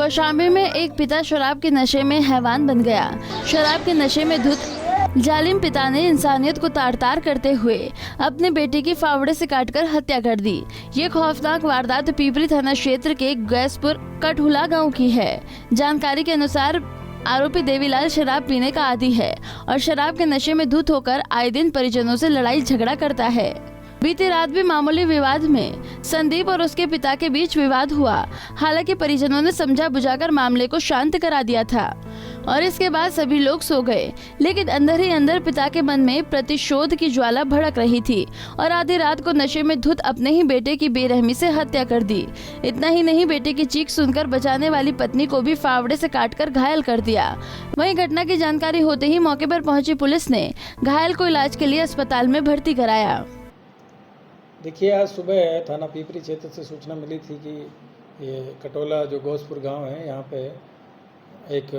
कौशाम्बी में एक पिता शराब के नशे में हैवान बन गया। शराब के नशे में धुत जालिम पिता ने इंसानियत को तार तार करते हुए अपने बेटे की फावड़े से काटकर हत्या कर दी। ये खौफनाक वारदात पीपरी थाना क्षेत्र के गैसपुर कटहुला गांव की है। जानकारी के अनुसार आरोपी देवीलाल शराब पीने का आदी है और शराब के नशे में धुत होकर आए दिन परिजनों से लड़ाई झगड़ा करता है। बीती रात भी मामूली विवाद में संदीप और उसके पिता के बीच विवाद हुआ। हालांकि परिजनों ने समझा बुझाकर मामले को शांत करा दिया था और इसके बाद सभी लोग सो गए, लेकिन अंदर ही अंदर पिता के मन में प्रतिशोध की ज्वाला भड़क रही थी और आधी रात को नशे में धुत अपने ही बेटे की बेरहमी से हत्या कर दी। इतना ही नहीं, बेटे की चीख सुनकर बचाने वाली पत्नी को भी फावड़े से काटकर घायल कर दिया। वहीं घटना की जानकारी होते ही मौके पर पहुंची पुलिस ने घायल को इलाज के लिए अस्पताल में भर्ती कराया। देखिए, आज सुबह थाना पीपरी क्षेत्र से सूचना मिली थी कि ये कटोला जो गौसपुर गांव है, यहाँ पे एक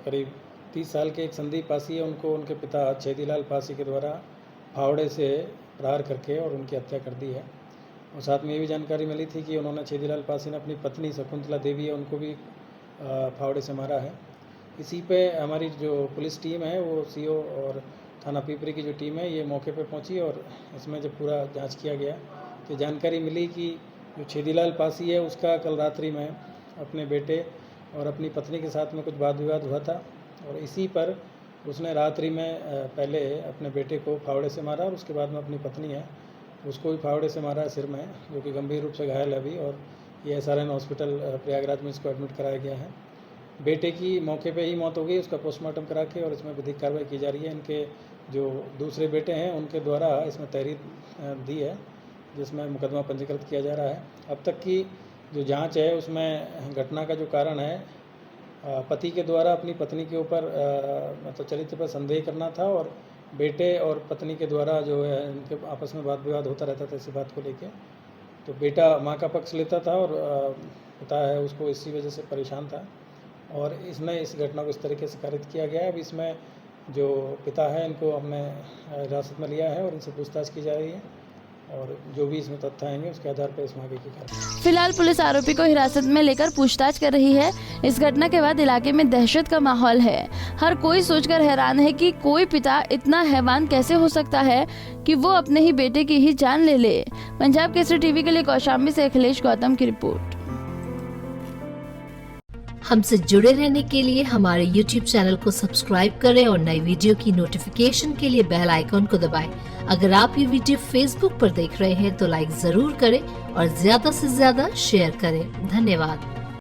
करीब 30 साल के एक संदीप पासी है, उनको उनके पिता छेदीलाल पासी के द्वारा फावड़े से प्रहार करके और उनकी हत्या कर दी है। और साथ में ये भी जानकारी मिली थी कि उन्होंने छेदीलाल पासी ने अपनी पत्नी शकुंतला देवी है, उनको भी फावड़े से मारा है। इसी पे हमारी जो पुलिस टीम है वो सीओ और थाना पीपरी की जो टीम है ये मौके पे पहुंची और इसमें जब पूरा जांच किया गया तो जानकारी मिली कि जो छेदीलाल पासी है उसका कल रात्रि में अपने बेटे और अपनी पत्नी के साथ में कुछ वाद विवाद हुआ था और इसी पर उसने रात्रि में पहले अपने बेटे को फावड़े से मारा और उसके बाद में अपनी पत्नी है उसको भी फावड़े से मारा सिर में, जो कि गंभीर रूप से घायल है अभी, और ये SRN हॉस्पिटल प्रयागराज में इसको एडमिट कराया गया है। बेटे की मौके पे ही मौत हो गई, उसका पोस्टमार्टम करा के और इसमें विधिक कार्रवाई की जा रही है। इनके जो दूसरे बेटे हैं उनके द्वारा इसमें तहरीर दी है जिसमें मुकदमा पंजीकृत किया जा रहा है। अब तक की जो जांच है उसमें घटना का जो कारण है पति के द्वारा अपनी पत्नी के ऊपर मतलब चरित्र पर संदेह करना था और बेटे और पत्नी के द्वारा जो है इनके आपस में वाद विवाद होता रहता था इसी बात को लेके। तो बेटा माँ का पक्ष लेता था और पिता है उसको इसी वजह से परेशान था और इसमें इस घटना को इस तरीके से कारित किया गया है। अब इसमें जो पिता है इनको हमने हिरासत में लिया है और इनसे पूछताछ की जा रही है और जो भी इसमें तथ्य आएंगे उसके आधार पर इसमें आगे की कार्रवाई। फिलहाल पुलिस आरोपी को हिरासत में लेकर पूछताछ कर रही है। इस घटना के बाद इलाके में दहशत का माहौल है। हर कोई सोचकर हैरान है कि कोई पिता इतना हैवान कैसे हो सकता है कि वो अपने ही बेटे की ही जान ले ले। पंजाब केसरी टीवी के लिए कौशाम्बी से अखिलेश गौतम की रिपोर्ट। हमसे जुड़े रहने के लिए हमारे YouTube चैनल को सब्सक्राइब करें और नई वीडियो की नोटिफिकेशन के लिए बेल आइकॉन को दबाएं। अगर आप ये वीडियो Facebook पर देख रहे हैं तो लाइक जरूर करें और ज्यादा से ज्यादा शेयर करें। धन्यवाद।